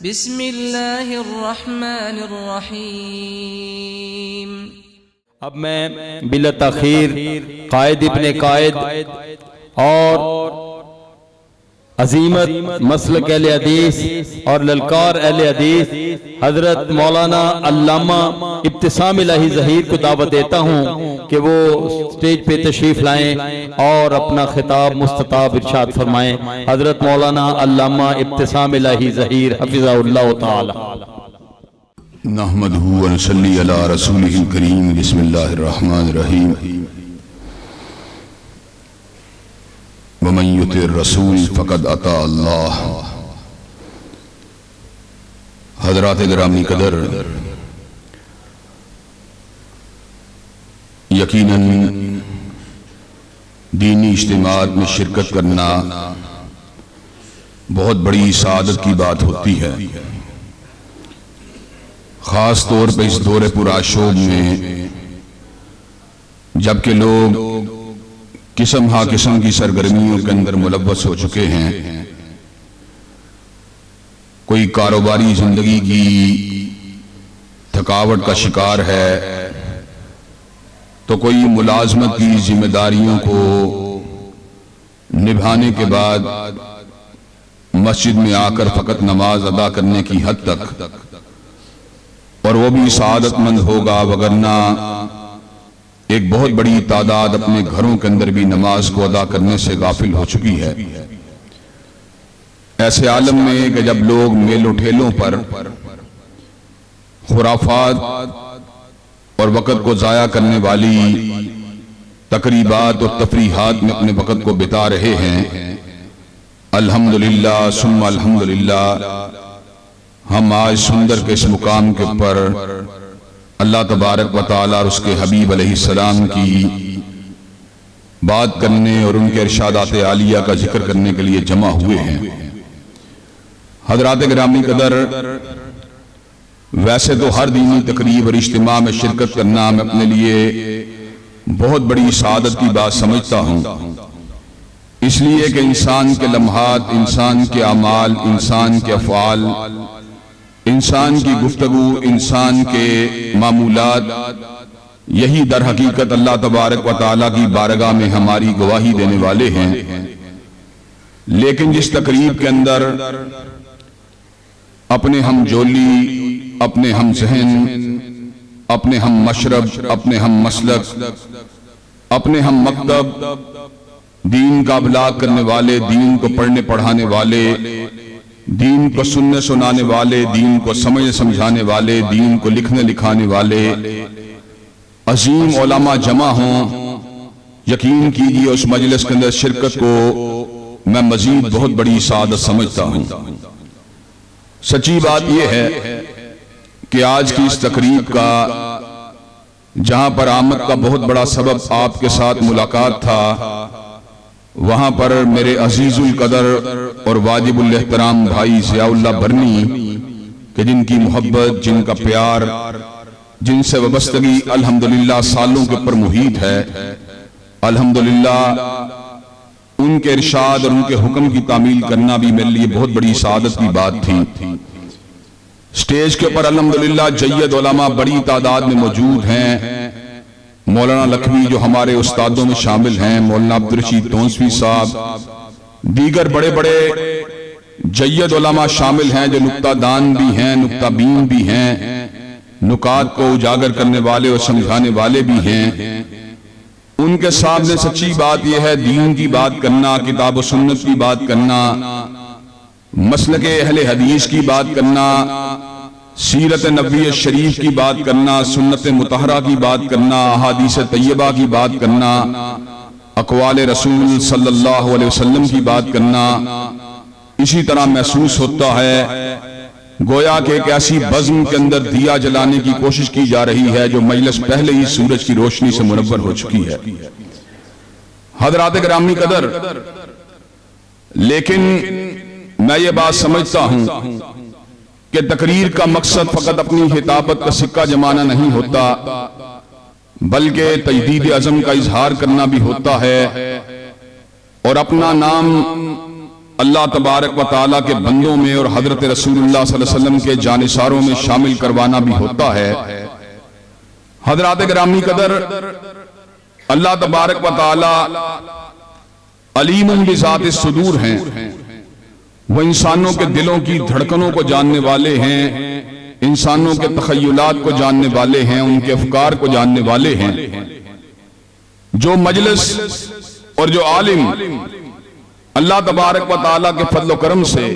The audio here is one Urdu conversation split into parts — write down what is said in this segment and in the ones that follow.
بسم اللہ الرحمن الرحیم۔ اب میں بلا تاخیر قائد ابن قائد اور عظیمت مسلک اہل حدیث اور للکار اہل حدیث حضرت مولانا علامہ ابتسام الہی ظہیر کو دعوت دیتا ہوں کہ وہ سٹیج پہ تشریف لائیں اور اپنا خطاب مستطاب ارشاد فرمائیں۔ حضرت مولانا علامہ ابتسام الہی ظہیر حفظہ اللہ تعالی۔ نحمدہ ونصلی علی رسولہ الکریم۔ بسم اللہ الرحمن الرحیم۔ ومن یطع الرسول فقد اطاع اللہ۔ حضرات گرامی قدر، یقیناً دینی اجتماعات میں شرکت کرنا بہت بڑی سعادت کی بات ہوتی ہے، خاص طور پہ اس دور پرآشوب میں جبکہ لوگ قسم ہا قسم کی سرگرمیوں کے اندر ملوث ہو چکے ہیں۔ کوئی کاروباری زندگی کی تھکاوٹ کا شکار ہے تو کوئی ملازمت کی ذمہ داریوں کو نبھانے کے بعد مسجد میں آ کر فقط نماز ادا کرنے کی حد تک، اور وہ بھی سعادت مند ہوگا، وگرنہ ایک بہت بڑی تعداد اپنے گھروں کے اندر بھی نماز کو ادا کرنے سے غافل ہو چکی ہے۔ ایسے عالم میں کہ جب لوگ میلوں ٹھیلوں پر خرافات اور وقت کو ضائع کرنے والی تقریبات اور تفریحات میں اپنے وقت کو بتا رہے ہیں، الحمدللہ ثم الحمدللہ، ہم آج سندر کے اس مقام کے اوپر اللہ تبارک و تعالیٰ اور اس کے حبیب علیہ السلام کی بات کرنے اور ان کے ارشادات عالیہ کا ذکر کرنے کے لیے جمع ہوئے ہیں۔ حضرات گرامی قدر، ویسے تو ہر دینی تقریب اور اجتماع میں شرکت کرنا میں اپنے لیے بہت بڑی سعادت کی بات سمجھتا ہوں، اس لیے کہ انسان کے لمحات، انسان کے اعمال، انسان کے افعال، انسان کی گفتگو، انسان کے معمولات، یہی در حقیقت اللہ تبارک و تعالیٰ کی بارگاہ میں ہماری گواہی دینے والے ہیں۔ لیکن جس تقریب کے اندر اپنے ہم جولی، اپنے ہم ذہن، اپنے ہم مشرب، اپنے ہم مسلک، اپنے ہم مکتب، دین کا ابلاغ کرنے والے، دین کو پڑھنے پڑھانے والے، دین کو سننے سنانے والے، دین کو سمجھ سمجھانے والے، دین کو لکھنے لکھانے والے عظیم علماء جمع ہوں، یقین کیجیے اس مجلس کے اندر شرکت کو میں مزید بہت بڑی سعادت سمجھتا ہوں۔ سچی بات یہ ہے کہ آج کی اس تقریب کا جہاں پر آمد کا بہت بڑا سبب آپ کے ساتھ ملاقات تھا، وہاں پر میرے عزیز القدر اور واجب الاحترام بھائی ضیاء اللہ برنی کہ جن کی محبت، جن کا پیار، جن سے وابستگی الحمدللہ سالوں کے پر محیط ہے، الحمدللہ ان کے ارشاد اور ان کے حکم کی تعمیل کرنا بھی میرے لیے بہت بڑی سعادت کی بات تھی۔ سٹیج کے پر الحمدللہ جید علماء بڑی تعداد میں موجود ہیں، مولانا لکھوی جو ہمارے استادوں میں شامل ہیں، مولانا عبدالرشید تونسوی صاحب، دیگر بڑے بڑے جید علماء شامل ہیں جو نکتہ دان بھی ہیں، نکتہ بین بھی ہیں، نکات کو اجاگر کرنے والے اور سمجھانے والے بھی ہیں۔ ان کے سامنے سچی بات یہ ہے، دین کی بات کرنا، کتاب و سنت کی بات کرنا، مسلک اہل حدیث کی بات کرنا، سیرت نبوی شریف کی بات کرنا، سنت مطہرہ کی بات کرنا، احادیث طیبہ کی بات کرنا، اقوال رسول صلی اللہ علیہ وسلم کی بات کرنا، اسی طرح محسوس ہوتا ہے گویا کہ ایک ایسی بزم کے اندر دیا جلانے کی کوشش کی جا رہی ہے جو مجلس پہلے ہی سورج کی روشنی سے منور ہو چکی ہے۔ حضرات گرامی قدر، لیکن میں یہ بات سمجھتا ہوں کہ تقریر کا مقصد فقط اپنی خطابت کا سکہ جمانا نہیں ہوتا، بلکہ تجدید عزم کا اظہار کرنا بھی ہوتا ہے، اور اپنا نام اللہ تبارک و تعالیٰ کے بندوں میں اور حضرت رسول اللہ صلی اللہ علیہ وسلم کے جانثاروں میں شامل کروانا بھی ہوتا ہے۔ حضرات گرامی قدر، اللہ تبارک و تعالیٰ علیم بذات الصدور ہیں، وہ انسانوں کے دلوں کی دھڑکنوں کو جاننے والے ہیں، انسانوں کے تخیلات کو جاننے والے ہیں، ان کے افکار کو جاننے والے ہیں۔ جو مجلس اور جو عالم اللہ تبارک و تعالیٰ کے فضل و کرم سے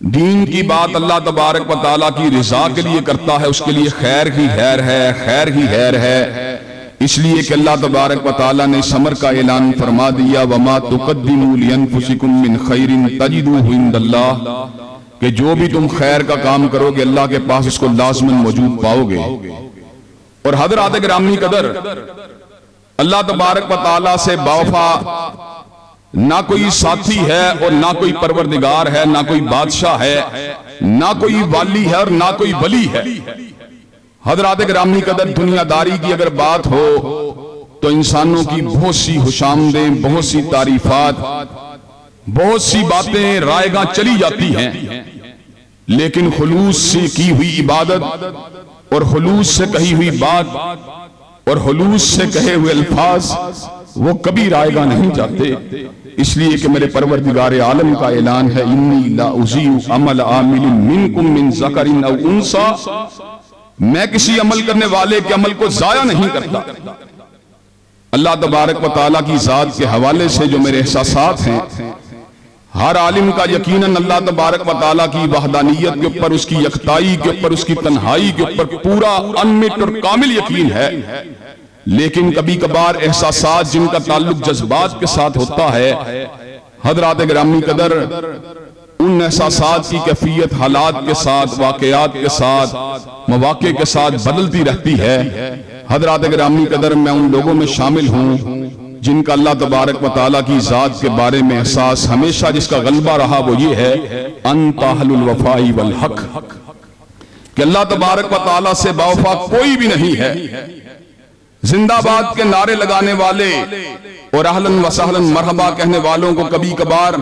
دین کی بات اللہ تبارک و تعالیٰ کی رضا کے لیے کرتا ہے، اس کے لیے خیر ہی خیر ہے، خیر ہی خیر ہے۔ اس لیے کہ اللہ تبارک و تعالیٰ نے اس امر کا اعلان فرما دیا، وَمَا تُقَدِّمُوا لِأَنفُسِكُم مِّن خَيْرٍ تَجِدُوهُ عِندَ اللَّهِ، کہ جو بھی تم خیر کا کام کرو گے اللہ کے پاس اس کو لازماً موجود پاؤ گے۔ اور حضرات گرامی قدر، اللہ تبارک و تعالیٰ سے باوفا نہ کوئی ساتھی ہے اور نہ کوئی پروردگار ہے، نہ کوئی بادشاہ ہے، نہ کوئی والی ہے اور نہ کوئی ولی ہے۔ حضرات گرامی قدر، دنیا داری کی اگر بات ہو تو انسانوں کی بہت سی خوشامدیں، بہت سی تعریفات، بہت سی باتیں رائگاں چلی جاتی ہیں، لیکن خلوص سے کی ہوئی عبادت اور خلوص سے کہی ہوئی بات اور خلوص سے کہے ہوئے الفاظ وہ کبھی رائگاں نہیں جاتے۔ اس لیے کہ میرے پروردگار عالم کا اعلان ہے، انی لا اضیع عمل عامل منکم من ذکر او انثی، میں کسی عمل کرنے والے کے عمل کو ضائع نہیں کرتا۔ اللہ تبارک و تعالیٰ کی ذات کے حوالے سے جو میرے احساسات ہیں، ہر عالم کا یقیناً اللہ تبارک و تعالیٰ کی وحدانیت کے اوپر، اس کی یکتائی کے اوپر، اس کی تنہائی کے اوپر پورا انمٹ اور کامل یقین ہے، لیکن کبھی کبھار احساسات جن کا تعلق جذبات کے ساتھ ہوتا ہے، حضرات گرامی قدر، ان احساسات کی کیفیت حالات کے ساتھ، واقعات کے ساتھ، مواقع کے ساتھ بدلتی رہتی ہے۔ حضرات گرامی قدر، میں ان لوگوں میں شامل ہوں جن کا اللہ تبارک و تعالیٰ کی ذات کے بارے میں احساس ہمیشہ جس کا غلبہ رہا وہ یہ ہے، انت اہل الوفاء والحق، کہ اللہ تبارک و تعالیٰ سے باوفا کوئی بھی نہیں ہے۔ زندہ باد کے نعرے لگانے والے اور اہلاً و سہلاً مرحبا کہنے والوں کو کبھی کبھار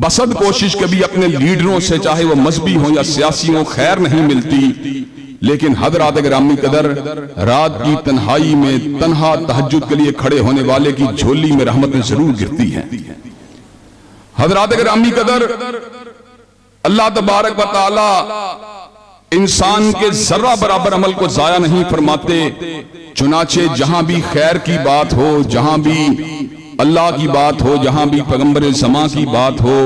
بسد کوشش کبھی اپنے لیڈروں سے، چاہے وہ مذہبی ہوں یا سیاسی ہوں، خیر نہیں ملتی، لیکن حضرات گرامی قدر، رات کی تنہائی میں تنہا تہجد کے لیے کھڑے ہونے والے کی جھولی میں رحمتیں ضرور گرتی ہیں۔ حضرات گرامی قدر، اللہ تبارک و تعالی انسان کے ذرہ برابر عمل کو ضائع نہیں فرماتے، چنانچہ جہاں بھی خیر کی بات ہو، جہاں بھی اللہ کی بات ہو، جہاں بھی پیغمبر زمان کی بات ہو،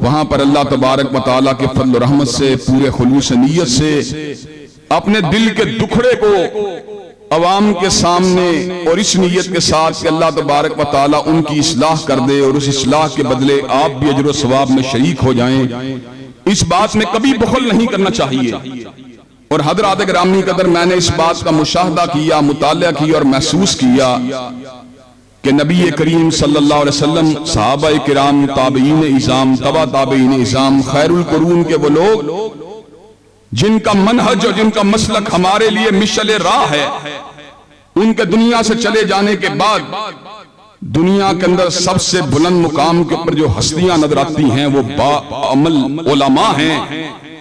وہاں پر اللہ تبارک و تعالیٰ کے فضل و رحمت سے، پورے خلوص نیت سے اپنے دل کے دکھڑے کو عوام کے سامنے اور اس نیت کے ساتھ کہ اللہ تبارک و تعالیٰ ان کی اصلاح کر دے اور اس اصلاح کے بدلے آپ بھی اجر و ثواب میں شریک ہو جائیں، اس بات میں کبھی بخل نہیں کرنا چاہیے۔ اور حضرات گرامی قدر، میں نے اس بات کا مشاہدہ کیا، مطالعہ کیا اور محسوس کیا کہ نبی کریم صلی اللہ علیہ وسلم، صحابہ کرام، تابعین اعظام، تبع تابعین اعظام، خیر القرون کے وہ لوگ جن کا منہج اور جن کا مسلک ہمارے لیے مشعل راہ ہے، ان کے دنیا سے چلے جانے کے بعد دنیا کے اندر سب سے بلند مقام کے اوپر جو ہستیاں نظر آتی ہیں وہ با عمل علماء ہیں۔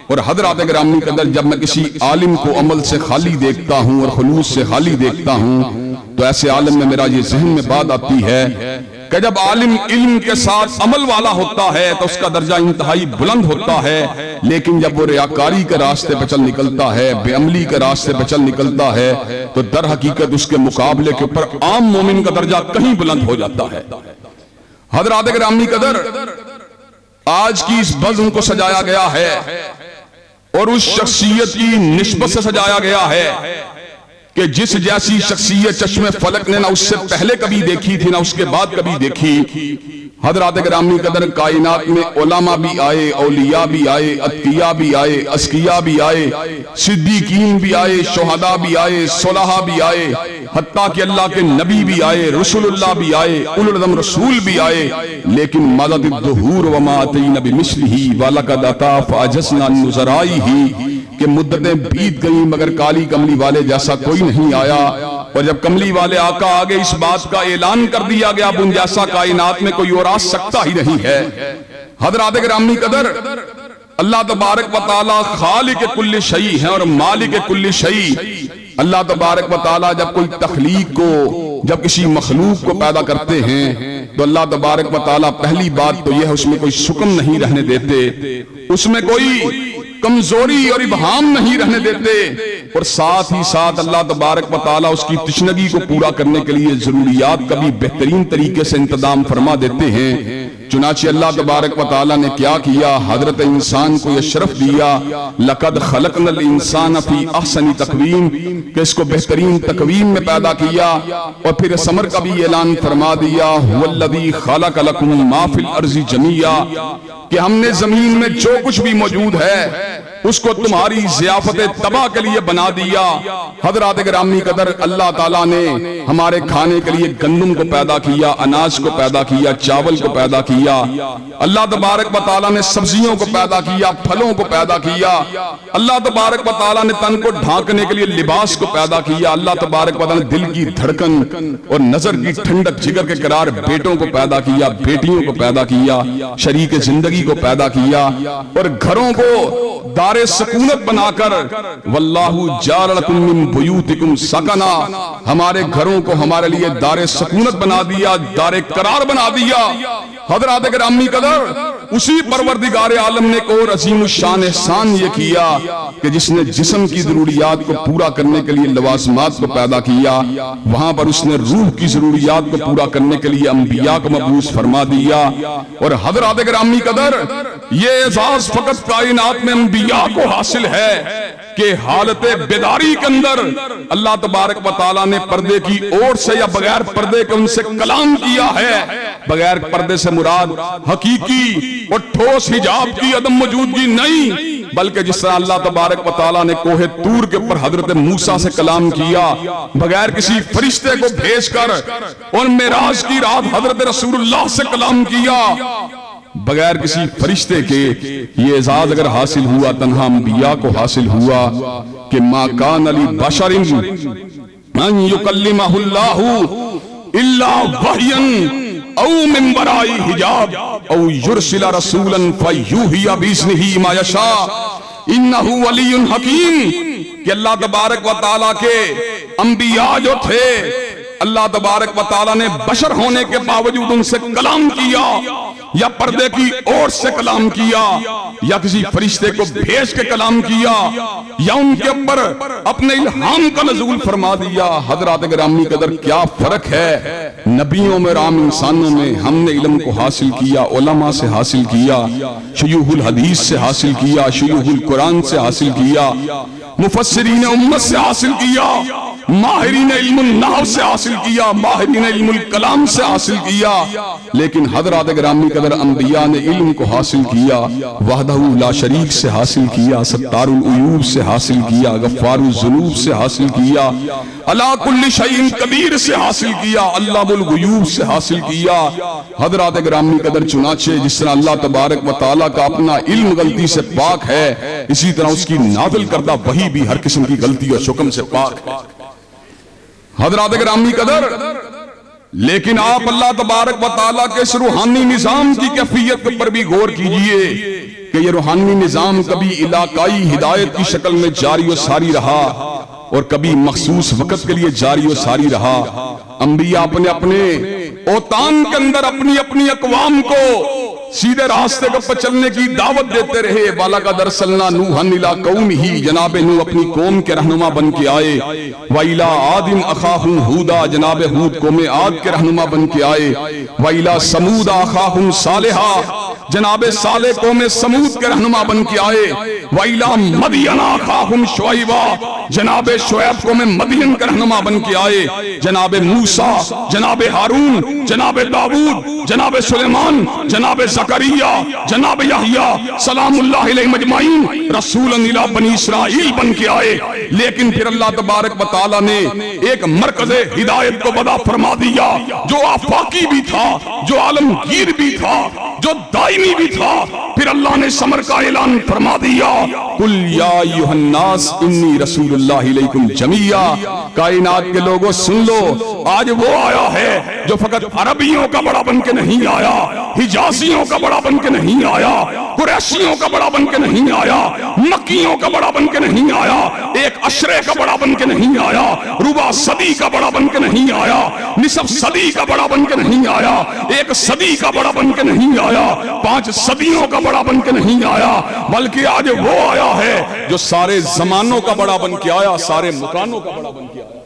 اور حضرات گرامی قدر، جب میں کسی عالم کو عمل سے خالی دیکھتا ہوں اور خلوص سے خالی دیکھتا ہوں تو ایسے عالم میں میرا یہ ذہن میں بات آتی ہے کہ جب عالم علم کے ساتھ عمل والا ہوتا ہے تو اس کا درجہ انتہائی بلند ہوتا ہے، لیکن جب وہ ریاکاری کے راستے پہ چل نکلتا ہے، بے عملی کے راستے پہ چل نکلتا ہے تو در حقیقت اس کے مقابلے کے اوپر عام مومن کا درجہ کہیں بلند ہو جاتا ہے۔ حضرات گرامی قدر، آج کی اس بزم کو سجایا گیا ہے اور اس شخصیت کی نسبت سے سجایا گیا ہے کہ جس جیسی شخصیت چشم فلک نے نہ اس سے پہلے کبھی دیکھی تھی نہ اس کے بعد کبھی دیکھی۔ حضرات گرامی قدر، کائنات میں علماء بھی آئے، اولیاء بھی آئے، اتقیاء بھی آئے، اسقیاء بھی آئے، صدیقین بھی آئے، شہداء بھی آئے، صلحاء بھی آئے، حتیٰ کہ اللہ کے نبی بھی آئے، رسول اللہ بھی آئے، اولو العزم رسول بھی آئے، لیکن مدد الدہور وما اتینا بمثلہ ولقد اتی فعجزنا عن نظرائہ، کہ مدتیں بیت گئیں مگر کالی کملی والے جیسا کوئی نہیں آیا۔ اور جب کملی والے آقا آگے اس بات کا اعلان کر دیا گیا اب ان جیسا کائنات میں کوئی اور آ سکتا ہی نہیں ہے۔ حضرات گرامی قدر، اللہ تبارک و تعالی خالق کل شیء ہے اور مالک کل شیء۔ اللہ تبارک و تعالی جب کوئی تخلیق کو، جب کسی مخلوق کو پیدا کرتے ہیں تو اللہ تبارک و تعالی پہلی بات تو یہ ہے اس میں کوئی سکم نہیں رہنے دیتے، اس میں کوئی کمزوری اور ابہام نہیں رہنے دیتے، اور ساتھ ہی ساتھ اللہ تبارک و تعالی اس کی تشنگی کو پورا کرنے کے لیے ضروریات کا بھی بہترین طریقے سے انتظام فرما دیتے ہیں۔ چنانچہ اللہ تبارک و تعالی نے کیا کیا، حضرت انسان کو یہ شرف دیا، لقد خلقنا الانسان فی احسن تقویم، کہ اس کو بہترین تقویم میں پیدا کیا، اور پھر ثمر کا بھی اعلان فرما دیا، هو الذی خلق لکم ما فی الارض جمیعا، کہ ہم نے زمین میں جو کچھ بھی موجود ہے اس کو تمہاری ضیافت تباہ کے لیے بنا دیا۔ حضرات گرامی قدر، اللہ تعالیٰ نے ہمارے کھانے کے لیے گندم کو پیدا کیا، اناج کو پیدا کیا، چاول کو پیدا کیا، اللہ تبارک و تعالیٰ نے سبزیوں کو پیدا کیا، پھلوں کو پیدا کیا، اللہ تبارک و تعالیٰ نے تن کو ڈھانکنے کے لیے لباس کو پیدا کیا، اللہ تبارک و تعالیٰ نے دل کی دھڑکن اور نظر کی ٹھنڈک، جگر کے قرار بیٹوں کو پیدا کیا، بیٹیوں کو پیدا کیا، شریک زندگی کو پیدا کیا، اور گھروں کو دار سکونت بنا کر، واللہ جعل لکم من بیوتکم سکنا، ہمارے گھروں کو ہمارے لیے دار سکونت بنا دیا، دار قرار بنا دیا۔ حضرات گرامی قدر، اسی پروردگار عالم نے ایک اور عظیم الشان احسان یہ کیا کہ جس نے جسم کی ضروریات کو پورا کرنے کے لیے لوازمات کو پیدا کیا، وہاں پر اس نے روح کی ضروریات کو پورا کرنے کے لیے انبیاء کو مبعوث فرما دیا۔ اور حضرات گرامی قدر، یہ اعزاز فقط کائنات میں انبیاء کو حاصل ہے کہ حالت بیداری کے اندر اللہ تبارک و تعالیٰ نے پردے کی اور سے یا بغیر پردے کے ان سے کلام کیا ہے۔ بغیر پردے سے مراد حقیقی اور ٹھوس حجاب کی عدم موجودگی نہیں، بلکہ جس طرح اللہ تبارک و تعالیٰ نے کوہ طور کے اوپر حضرت موسیٰ سے کلام کیا بغیر کسی فرشتے کو بھیج کر، اور معراج کی رات حضرت رسول اللہ سے کلام کیا بغیر کسی فرشتے کے۔ یہ اعزاز اگر حاصل ہوا تنہا انبیاء کو حاصل ہوا کہ ما کان لبشر ان یکلمہ اللہ الا وحیا او من وراء حجاب او یرسل رسولا فیوحی باذنہ ما یشاء انہ ولی حکیم، کہ اللہ تبارک و تعالیٰ کے انبیاء جو تھے، اللہ تبارک و تعالیٰ نے بشر ہونے کے باوجود ان سے کلام کیا، یا پردے کی اور سے کلام کیا، یا کسی فرشتے کو بھیج کے کلام کیا، یا ان کے اوپر اپنے الہام کا نزول فرما دیا۔ حضرات گرامی قدر، کیا فرق ہے نبیوں میں اور عام انسانوں میں؟ ہم نے علم کو حاصل کیا، علماء سے حاصل کیا، شیوخ الحدیث سے حاصل کیا، شیوخ القرآن سے حاصل کیا، مفسرین امت سے حاصل کیا، ماہرین علم النحو سے حاصل کیا، ماہرین علم الکلام سے حاصل کیا، لیکن حضرات گرامی قدر انبیاء نے علم کو حاصل کیا، وحدہ لا شریک سے حاصل کیا، ستار العیوب سے حاصل کیا، غفار الذنوب سے حاصل کیا، علی کل شیء قدیر سے حاصل کیا، علام الغیوب سے حاصل کیا۔ حضرات گرامی قدر، چنانچہ جس طرح اللہ تبارک و تعالیٰ کا اپنا علم غلطی سے پاک ہے، اسی طرح اس کی نازل کردہ وحی بھی ہر قسم کی غلطی اور شکم سے پاک ہے۔ حضرات گرامی قدر، لیکن آپ اللہ تبارک و تعالیٰ کے اس روحانی نظام کی کیفیت پر بھی غور کیجئے کہ یہ روحانی نظام کبھی علاقائی ہدایت کی شکل میں جاری و ساری رہا اور کبھی مخصوص وقت کے لیے جاری و ساری رہا۔ انبیاء اپنے اپنے اوطان کے اندر اپنی اپنی اقوام کو سیدھے راستے پر چلنے کی دعوت دیتے رہے۔ وَلَقَدْ أَرْسَلْنَا نُوحًا إِلَىٰ قَوْمِهِ، جناب نوح اپنی قوم کے رہنما بن کے آئے۔ وَإِلَىٰ عَادٍ أَخَاهُمْ هُودًا، جناب ہود قوم عاد کے رہنما بن کے آئے۔ وَإِلَىٰ ثَمُودَ أَخَاهُمْ صَالِحًا، جناب صالح قوم سمود کے رہنما بن کے آئے۔ وَإِلَىٰ مَدْيَنَ أَخَاهُمْ شُعَيْبًا، جناب شعیب قوم مدین کے رہنما بن کے آئے۔ جناب موسیٰ، جناب ہارون، جناب داؤد، جناب سلیمان، جناب زکریا، جناب یحییٰ سلام اللہ علیہ مجمعین رسولا الی بنی اسرائیل بن کے آئے۔ لیکن پھر اللہ تبارک و تعالیٰ نے ایک مرکز ہدایت کو وضع فرما دیا جو آفاقی بھی تھا، جو عالمگیر بھی تھا، جو دائمی بھی تھا. پھر اللہ نے سمر کا اعلان فرما دیا قل یا ایھا الناس انی رسول اللہ الیکم جمیعا. کائنات کے لوگوں سن لو, آج وہ آیا ہے جو فقط عربیوں کا بڑا بن کے نہیں آیا, حجازیوں کا بڑا بن کے نہیں آیا, قریشیوں کا بڑا بن کے نہیں آیا, مکیوں کا بڑا بن کے نہیں آیا, ایک عشرے کا بڑا بن کے نہیں آیا, ربع صدی کا بڑا بن کے نہیں آیا, نصف صدی کا بڑا بن کے نہیں آیا, ایک صدی کا بڑا بن کے نہیں آیا, 5 صدیوں کا بڑا بن کے نہیں آیا, بلکہ آج وہ آیا ہے جو سارے زمانوں کا بڑا بن کے آیا, سارے مکانوں کا بڑا بن کے آیا.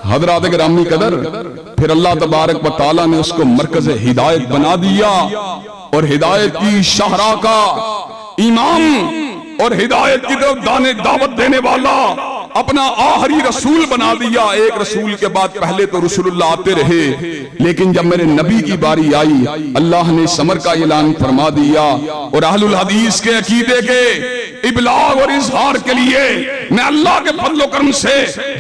حضرات گرامی قدر, پھر اللہ تبارک و تعالیٰ نے اس کو مرکز ہدایت بنا دیا اور ہدایت کی شاہراہ کا امام اور ہدایت کی طرف دعوت دینے والا اپنا آخری رسول بنا دیا. ایک رسول کے بعد پہلے تو رسول اللہ آتے رہے, لیکن جب میرے نبی کی باری آئی اللہ نے سمر کا اعلان فرما دیا. اور اہل الحدیث کے عقیدے کے ابلاغ اور اظہار کے لیے میں اللہ کے فضل و کرم سے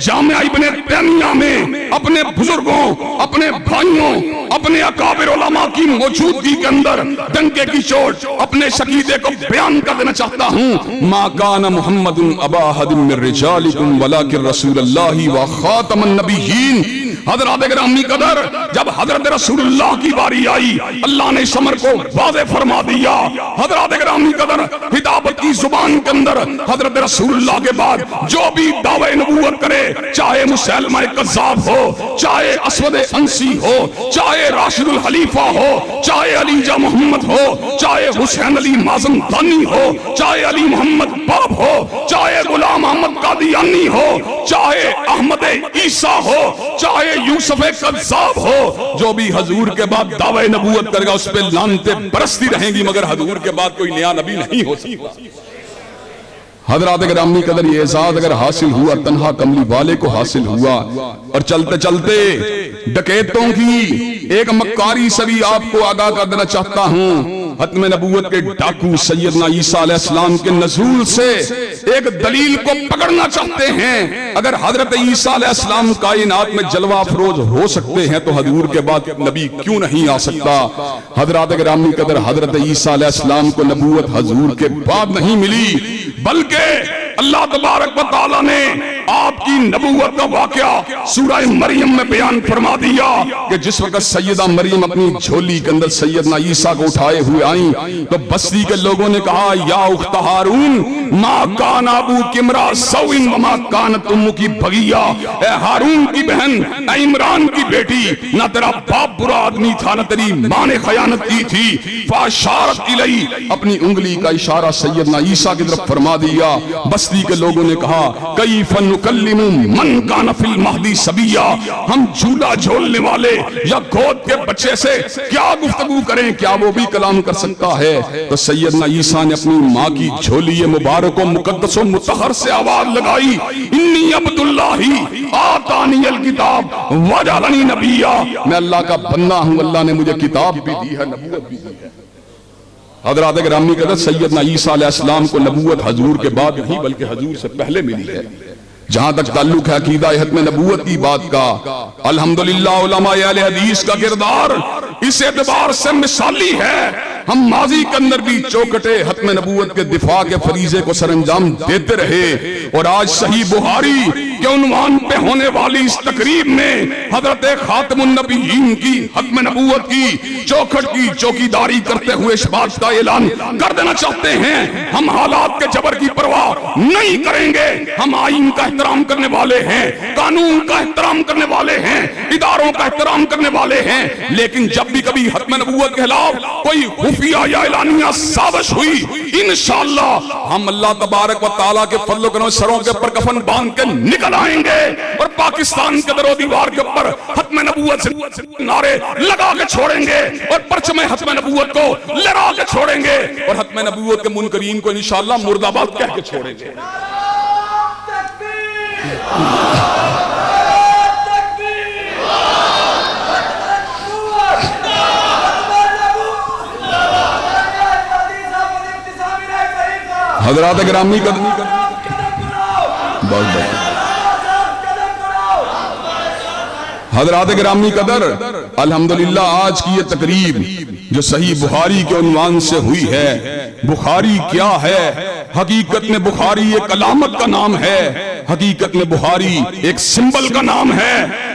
جامعہ ابن تیمیہ میں اپنے بزرگوں, اپنے بھائیوں, اپنے اکابر علماء کی موجودگی کے اندر ڈنکے کی چوٹ اپنے عقیدے کو بیان کر دینا چاہتا ہوں. ما کان محمد ابا احد من رجالکم ولکن رسول اللہ وخاتم النبیین. حضرات گرامی قدر, جب حضرت رسول اللہ کی باری آئی اللہ نے سمر کو واضح فرما دیا. حضرات گرامی قدر, خطابت کی زبان کے اندر حضرت رسول اللہ کے بعد جو بھی دعوی نبوت کرے, چاہے مسیلمہ کذاب ہو, چاہے اسود انسی ہو, چاہے راشد الخلیفہ ہو, چاہے علی جا محمد ہو, چاہے حسین علی مازن دانی ہو, چاہے علی محمد باب ہو, چاہے غلام احمد قادیانی ہو, چاہے احمد عیسیٰ ہو, چاہے یوسف کذاب ہو, جو بھی حضور کے بعد دعوی نبوت کرے گا اس پہ لعنتیں برستی رہیں گی, مگر حضور کے بعد کوئی نیا نبی نہیں ہو سکتا. حضرات گرامی قدر, یہ اعزاز اگر حاصل ہوا تنہا کملی والے کو حاصل ہوا. اور چلتے چلتے ڈکیتوں کی ایک مکاری سے بھی آپ کو آگاہ کر دینا چاہتا ہوں. ختم نبوت کے ڈاکو سیدنا عیسیٰ علیہ السلام کے نزول سے ایک دلیل کو پکڑنا چاہتے ہیں. اگر حضرت عیسیٰ علیہ السلام کائنات میں جلوہ افروز ہو سکتے ہیں تو حضور کے بعد نبی کیوں نہیں آ سکتا. حضرات گرامی قدر, حضرت عیسیٰ علیہ السلام کو نبوت حضور کے بعد نہیں ملی, بلکہ اللہ تبارک و تعالیٰ نے آپ کی نبوت کا واقعہ سورہ مریم میں بیان فرما دیا کہ جس وقت سیدہ مریم اپنی جھولی کے اندر سیدنا عیسیٰ کو اٹھائے ہوئے آئیں تو بستی کے لوگوں نے کہا یا اخت ہارون ما کان ابوک امرأ سوء وما کانت امک بغیہ. اے ہارون کی بہن, اے عمران کی بیٹی, نہ تیرا باپ برا آدمی تھا نہ تیری ماں نے خیانت کی تھی. فاشارت الی, اپنی انگلی کا اشارہ سیدنا عیسیٰ کی طرف فرما دیا. بستی کے لوگوں نے کہا کیف نکلم من کان فی المہدی صبیا, ہم جھولا جھولنے والے یا گود کے بچے سے کیا گفتگو کریں, کیا وہ بھی کلام کر سکتا ہے. تو سیدنا عیسیٰ نے اپنی ماں کی جھولی مبارک و مقدس و مطہر سے آواز لگائی انی عبد اللہ آتانی الکتاب وجعلنی نبیا, میں اللہ کا بندہ ہوں, اللہ نے مجھے کتاب بھی دی ہے, نبوت بھی دی ہے. حضرات گرامی قدر, سیدنا عیسیٰ علیہ السلام کو نبوت حضور کے بعد نہیں بلکہ حضور سے پہلے ملی ہے. جہاں تک تعلق ہے عقیدہ ختم نبوت کی بات کا, الحمدللہ علماء اہل حدیث کا کردار اس اعتبار سے مثالی ہے. ہم ماضی کے اندر بھی چوکٹے ختم نبوت کے دفاع کے فریضے کو سر انجام دیتے رہے, اور آج صحیح بخاری کے عنوان پہ ہونے والی اس تقریب میں حضرت خاتم النبیین کی ختم نبوت کی چوکھٹ کی چوکیداری کرتے ہوئے اس بات کا اعلان کر دینا چاہتے ہیں ہم حالات کے جبر کی پرواہ نہیں کریں گے. ہم آئین کا احترام کرنے والے ہیں, قانون کا احترام کرنے والے ہیں, اداروں کا احترام کرنے والے ہیں, لیکن جب بھی کبھی ختم نبوت کے خلاف کوئی خفیہ یا اعلانیہ سازش ہوئی انشاءاللہ ہم اللہ تبارک و تعالیٰ کے فضل و کرم سروں کے پر کفن باندھ کے نکل آئیں گے اور پاکستان کے در و دیوار کے اوپر ختم نبوت سے نعرے لگا کے چھوڑیں گے اور پرچم ختم نبوت کو لہرا کے چھوڑیں گے اور ختم نبوت کے منکرین کو انشاءاللہ مرد آباد کہہ کے چھوڑیں گے. حضرات گرامی قدر حضرات گرامی قدر الحمدللہ آج کی یہ تقریب جو صحیح بخاری کے عنوان سے ہوئی ہے۔ بخاری کیا ہے؟ حقیقت میں بخاری ایک علامت کا نام ہے، حقیقت میں بخاری ایک سمبل کا نام ہے،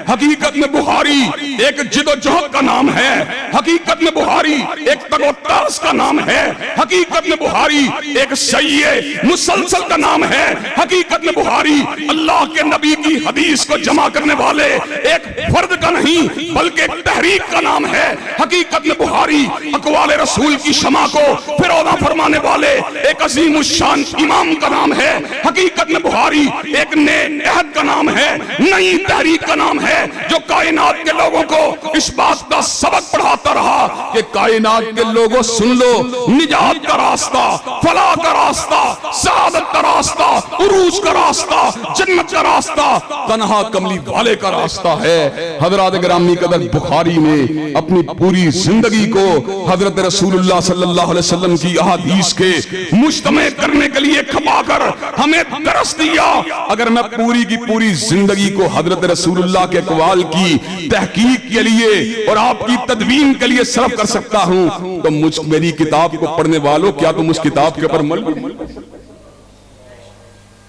حقیقت میں بخاری ایک جد و جہد کا نام ہے، حقیقت میں بخاری ایک تگ و تاس کا نام ہے، حقیقت میں بخاری ایک سعی مسلسل کا نام ہے، حقیقت میں بخاری اللہ کے نبی کی حدیث کو جمع کرنے والے ایک فرد کا نہیں بلکہ ایک تحریک کا نام ہے، حقیقت میں بخاری اقوال رسول کی شمع کو فروغ فرمانے والے ایک عظیم الشان امام کا نام ہے، حقیقت میں بخاری ایک نئے عہد کا نام ہے، نئی تحریک کا نام ہے، جو کائنات کے لوگوں کو اس بات کا سبق پڑھاتا رہا کہ کائنات کے لوگوں سن لو، نجات کا راستہ، فلاح کا راستہ، سعادت کا راستہ، عروج کا راستہ، جنت کا راستہ تنہا کملی والے کا راستہ ہے۔ حضرات گرامی قدر، بخاری نے اپنی پوری زندگی کو حضرت رسول اللہ صلی اللہ علیہ وسلم کی احادیث کے مجتمع کرنے کے لیے کھپا کر ہمیں درس دیا۔ اگر میں پوری کی پوری زندگی کو حضرت رسول اللہ کے اقوال کی تحقیق کے لیے اور آپ کی تدوین کے لیے صرف کر سکتا ہوں تو میری کتاب کو پڑھنے والوں کیا تم اس کتاب کے اوپر عمل کرو؟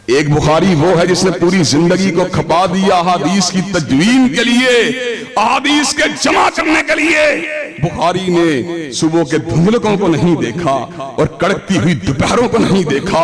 ایک بخاری وہ ہے جس نے پوری زندگی کو کھپا دیا احادیث کی تدوین کے لیے، احادیث کے جمع کرنے کے لیے۔ بخاری نے صبح کے دھندلکوں کو نہیں دیکھا اور کڑکتی ہوئی دوپہروں کو نہیں دیکھا،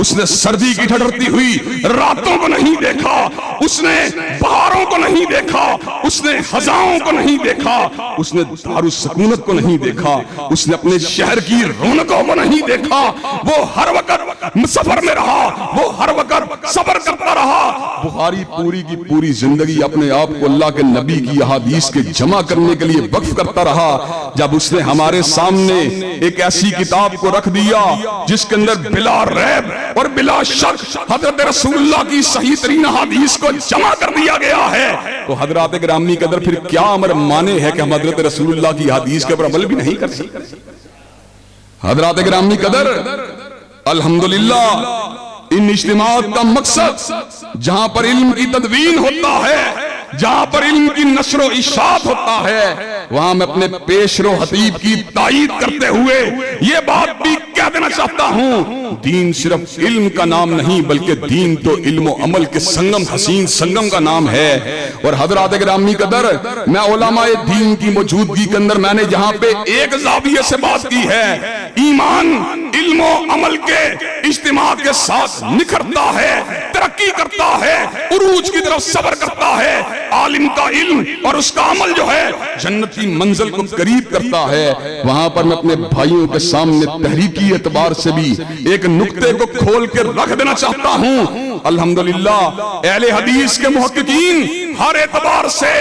اس نے سردی کی ٹھٹرتی ہوئی راتوں کو نہیں دیکھا، اس نے بہاروں کو نہیں دیکھا، اس نے خزاؤں کو نہیں دیکھا، اس نے دارالسکونت کو نہیں دیکھا، اس نے اپنے شہر کی رونقوں کو نہیں دیکھا۔ وہ ہر وقت سفر میں رہا، وہ ہر وقت سفر کرتا رہا۔ بخاری پوری کی پوری زندگی اپنے آپ کو اللہ کے نبی کی احادیث کے جمع کرنے کے لیے وقف کرتا رہا۔ جب اس نے ہمارے سامنے ایک ایسی کتاب کو رکھ دیا جس کے اندر بلا ریب اور بلا شک حضرت رسول اللہ کی صحیح ترین احادیث کو جمع کر دیا گیا ہے، تو حضرات گرامی قدر پھر کیا امر مانے ہے کہ ہم حضرت رسول اللہ کی حدیث کے اوپر عمل بھی نہیں کر سکتے؟ حضرات گرامی قدر، الحمدللہ ان اجتماعات کا مقصد جہاں پر علم کی تدوین ہوتا ہے، جہاں پر علم کی نشر و اشاعت ہوتا ہے، وہاں میں اپنے پیش رو خطیب کی تائید کرتے ہوئے یہ بات بھی کہہ دینا چاہتا ہوں، دین صرف علم کا نام نہیں بلکہ دین تو علم و عمل کے سنگم، حسین سنگم کا نام ہے۔ اور حضرات گرامی قدر، میں علماء دین کی موجودگی کے اندر میں نے جہاں پہ ایک زاویے سے بات کی ہے، ایمان علم و عمل کے اجتماع کے ساتھ نکھرتا ہے، ترقی کرتا ہے، عروج کی طرف سفر کرتا ہے۔ عالم کا علم اور اس کا عمل جو ہے جنتی منزل کو قریب کرتا ہے۔ وہاں پر میں اپنے بھائیوں کے سامنے تحریکی اعتبار سے بھی ایک نقطے کو کھول کے رکھ دینا چاہتا ہوں۔ الحمدللہ اہل حدیث کے محققین ہر اعتبار سے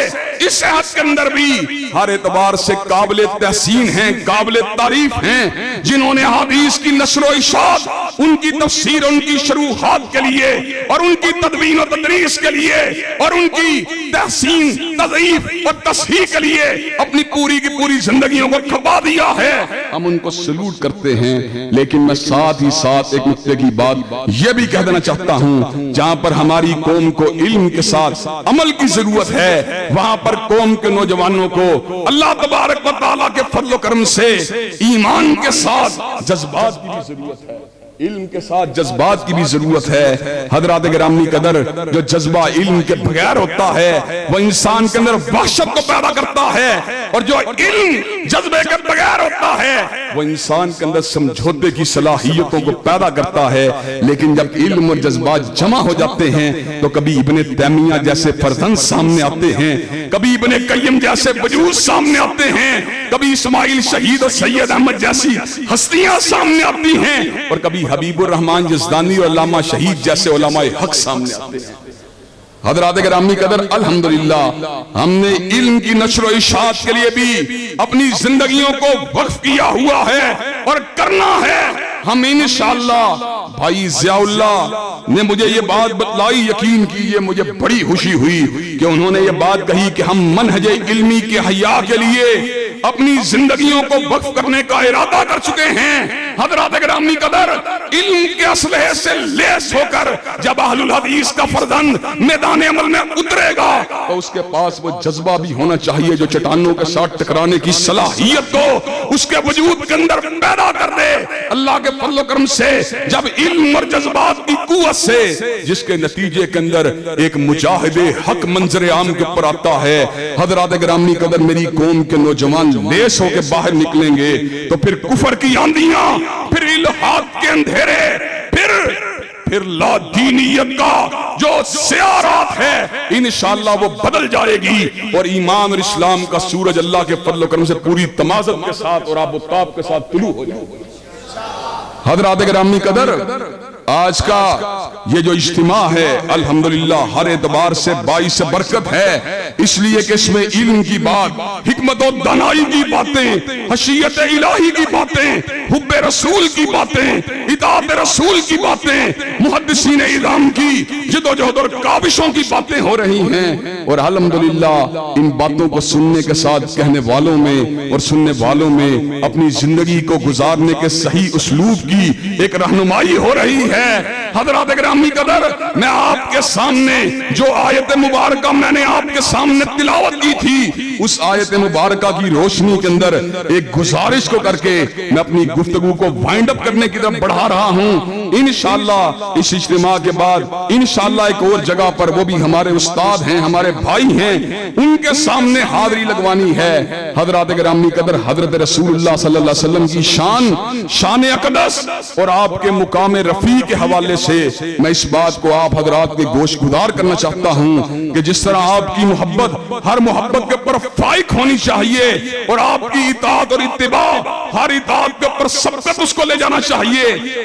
اس عہد کے اندر بھی ہر اعتبار سے قابل تحسین ہیں، قابل تعریف ہیں، جنہوں نے حدیث کی نشر و اشاعت، ان کی تفسیر، ان کی شروحات کے لیے اور ان کی تدوین و تدریس کے لیے اور ان کی تحسین، تضعیف اور تصحیح کے لیے اپنی پوری کی پوری زندگیوں کو کھپا دیا ہے۔ ہم ان کو سلوٹ کرتے ہیں، لیکن میں ساتھ ہی ساتھ ایک نقطے کی بات یہ بھی کہہ دینا چاہتا ہوں، جہاں پر ہماری قوم کو علم کے ساتھ عمل کی ضرورت ہے، وہاں پر قوم کے نوجوانوں کو اللہ تبارک و تعالیٰ کے فضل و کرم سے ایمان کے ساتھ جذبات کی بھی ضرورت ہے، علم کے ساتھ جذبات کی بھی ضرورت ہے۔ حضرات گرامی قدر، جو جذبہ علم کے بغیر ہوتا ہے وہ انسان کے اندر وحشت کو پیدا کرتا ہے، اور جو علم جذبے کے بغیر ہوتا ہے وہ انسان کے اندر سمجھوتے کی صلاحیتوں کو پیدا کرتا ہے۔ لیکن جب علم اور جذبات جمع ہو جاتے ہیں تو کبھی ابن تیمیہ جیسے فرزند سامنے آتے ہیں، کبھی ابن قیم جیسے وجود سامنے آتے ہیں، کبھی اسماعیل شہید اور سید احمد جیسی ہستیاں سامنے آتی ہیں، اور کبھی حبیب الرحمن یزدانی اور علامہ شہید جیسے علماء حق سامنے آتے ہیں۔ حضرات گرامی قدر، الحمدللہ ہم نے علم کی نشر و اشاعت کے لیے بھی اپنی زندگیوں کو وقف کیا ہوا ہے اور کرنا ہے۔ ہم انشاءاللہ، بھائی ضیاء اللہ نے مجھے یہ بات بتلائی، یقین کیجئے مجھے بڑی خوشی ہوئی کہ انہوں نے یہ بات کہی کہ ہم منہج علمی کے احیاء کے لیے اپنی زندگیوں کو وقف کرنے کا ارادہ کر چکے ہیں۔ حضرات گرامی قدر، علم کے اسلحے سے لیس ہو کر جب اہل الحدیث کا فرزند میدان عمل میں اترے گا تو اس کے پاس وہ جذبہ بھی ہونا چاہیے جو چٹانوں کے ساتھ ٹکرانے کی صلاحیت کو اس کے وجود کے اندر پیدا کر دے۔ اللہ کے فضل و کرم سے جب علم اور جذبات کی قوت سے جس کے نتیجے کے اندر ایک مجاہد حق منظر عام کے اوپر آتا ہے، حضرات گرامی قدر میری قوم کے نوجوان لیس ہو کے باہر نکلیں گے تو پھر کفر کی آندیاں، پھر الحاد کے اندھیرے، پھر لا دینیت کا جو سیارات ہے انشاءاللہ وہ بدل جائے گی، اور ایمان اور اسلام کا سورج اللہ کے فضل و کرم سے پوری تمازت کے ساتھ اور آب و تاب کے ساتھ طلوع ہو جائے گی۔ حضرات گرامی قدر آج کا یہ جو اجتماع ہے الحمدللہ ہر اعتبار سے باعث برکت ہے، اس لیے کہ اس میں علم کی بات، حکمت و دانائی کی باتیں، خشیت الہی کی باتیں، حب رسول کی باتیں، اطاعت رسول کی باتیں، محدثین اعظام کی جد و جہد اور کاوشوں کی باتیں ہو رہی ہیں، اور الحمدللہ ان باتوں کو سننے کے ساتھ کہنے والوں میں اور سننے والوں میں اپنی زندگی کو گزارنے کے صحیح اسلوب کی ایک رہنمائی ہو رہی ہے۔ حضرات گرامی قدر میں آپ کے سامنے جو آیت مبارکہ میں نے آپ کے سامنے تلاوت کی تھی، اس آیت مبارکہ کی روشنی کے اندر ایک گزارش کو کر کے میں اپنی گفتگو کو وائنڈ اپ کرنے کی طرف بڑھا رہا ہوں۔ انشاءاللہ اس اجتماع کے بعد انشاءاللہ ایک اور جگہ پر وہ بھی ہمارے استاد ہیں، ہمارے بھائی ہیں، ان کے سامنے حاضری لگوانی ہے۔ حضرات گرامی قدر حضرت رسول اللہ صلی اللہ علیہ وسلم کی شان اقدس اور آپ کے مقام رفیع کے حوالے سے میں اس بات کو آپ حضرات کے گوش گزار کرنا چاہتا ہوں کہ جس طرح آپ کی محبت ہر محبت کے اوپر فائق ہونی چاہیے، اور آپ کی اطاعت اور اتباع ہر اطاعت کے اوپر سبقت اس کو لے جانا چاہیے،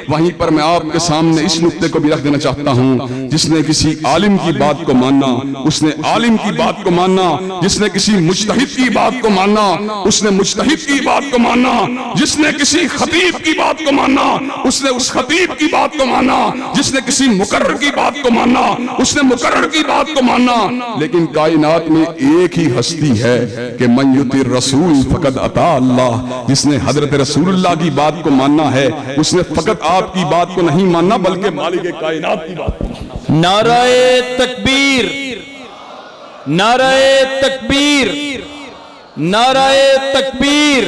وہیں پر میں آپ کے سامنے اس نقطے کو بھی رکھ دینا چاہتا ہوں، جس نے کسی عالم کی بات کو ماننا اس نے عالم کی بات کو ماننا، جس نے کسی مجتہد کی بات کو ماننا اس نے مجتہد کی بات کو ماننا، جس نے کسی خطیب کی بات کو ماننا اس نے اس خطیب کی بات کو ماننا، جس نے کسی مقرر کی بات کو ماننا اس نے مقرر کی بات کو ماننا۔ لیکن کائنات میں ایک ہی ہستی ہے کہ من یطع الرسول فقد اطاع اللہ، جس نے حضرت رسول اللہ کی بات کو ماننا ہے اس نے فقط آپ کی بات کو نہیں ماننا بلکہ مالک کائنات کی بات کو ماننا۔ نعرہ تکبیر، نعرہ تکبیر، نعرہ تکبیر۔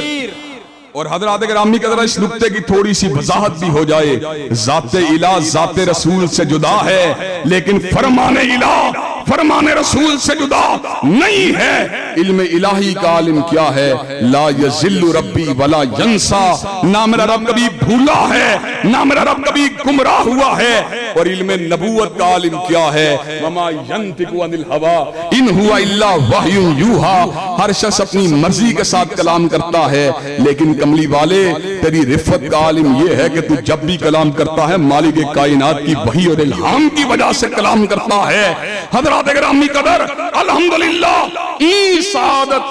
اور حضرات گرامی قدر اس نقطے کی تھوڑی سی وضاحت بھی ہو جائے، ذات الہ ذات رسول سے جدا ہے، لیکن فرمان الہ فرمان رسول سے جدا نہیں ہے۔ علم الہی کا عالم کیا ہے؟ لا یذل ربی ولا ینسا، نہ میرا رب کبھی بھولا ہے نہ میرا رب کبھی گمراہ ہوا ہے۔ اور علم نبوت کا عالم کیا ہے؟ وما ینطق عن الہوی ان هو الا وحی یوحی، ہر شخص اپنی مرضی کے ساتھ کلام کرتا ہے، لیکن کملی والے تیری رفت کا عالم یہ ہے کہ تو جب بھی کلام کرتا ہے مالک کائنات کی وحی اور الہام کی وجہ سے کلام کرتا ہے۔ حضرات گرامی قدر الحمدللہ ای سعادت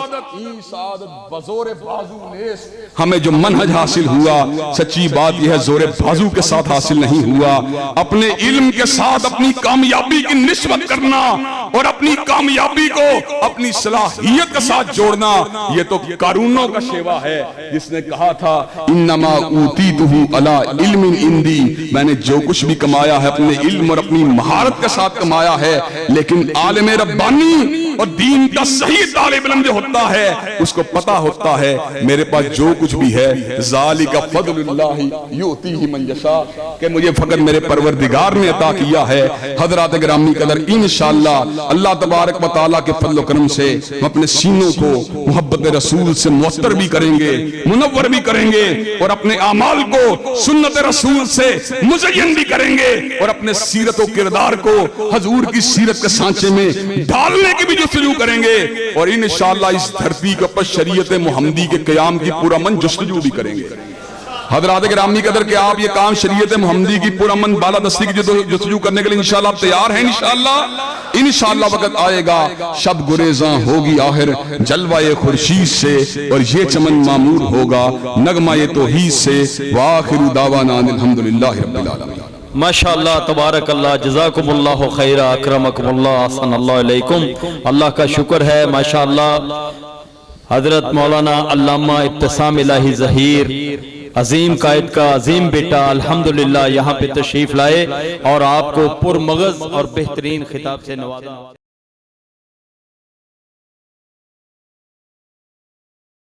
بزور بازو نیس، ہمیں جو منہج حاصل ہوا سچی بات یہ ہے زور بازو کے ساتھ حاصل نہیں ہوا، اپنے علم کے ساتھ اپنی کامیابی کی نسبت کرنا اور اپنی کامیابی کو اپنی صلاحیت کے ساتھ جوڑنا، یہ تو قارونوں کا شیوا ہے جس نے کہا تھا انما اوتیتہ علی علم عندی، میں نے جو کچھ بھی کمایا ہے اپنے علم اور اپنی مہارت کے ساتھ کمایا ہے، لیکن عالم ربانی اور دین کا صحیح طالب علم جو ہوتا ہے اس کو پتا ہوتا ہے میرے پاس جو کچھ بھی ہے ذالک فضل اللہ یؤتیہ من یشاء، کہ مجھے فقط میرے پروردگار نے عطا کیا ہے۔ حضرات گرامی قدر انشاءاللہ اللہ تبارک و تعالیٰ کے فضل و کرم سے ہم اپنے سینوں کو محبت رسول سے معطر بھی کریں گے، منور بھی کریں گے، اور اپنے اعمال کو سنت رسول سے مزین بھی کریں گے، اور اپنے سیرت و کردار کو حضور کی سیرت کے سانچے میں ڈالنے کی بھی جستجو کریں گے، اور انشاءاللہ اس دھرتی کے اوپر شریعت محمدی کے قیام کی پورا من جستجو بھی کریں گے۔ حضرات گرامی قدر کہ آپ یہ کام شریعت محمدی کی پورا من بالادستی کی جستجو کرنے کے لیے انشاءاللہ آپ تیار ہیں؟ انشاءاللہ وقت آئے گا شب گریزاں ہوگی آخر جلوہ خورشید سے، اور یہ چمن معمور ہوگا نغمہ توحید سے، وآخر دعوانا الحمدللہ رب العالمین۔ ماشاءاللہ تبارک اللہ، جزاکم اللہ خیر، اکرمکم اللہ، احسن اللہ علیکم۔ اللہ کا شکر ہے ماشاءاللہ حضرت مولانا علامہ ابتسام الہی ظہیر عظیم قائد کا عظیم بیٹا الحمدللہ یہاں پہ تشریف لائے اور آپ کو پرمغز اور بہترین خطاب سے نوازا۔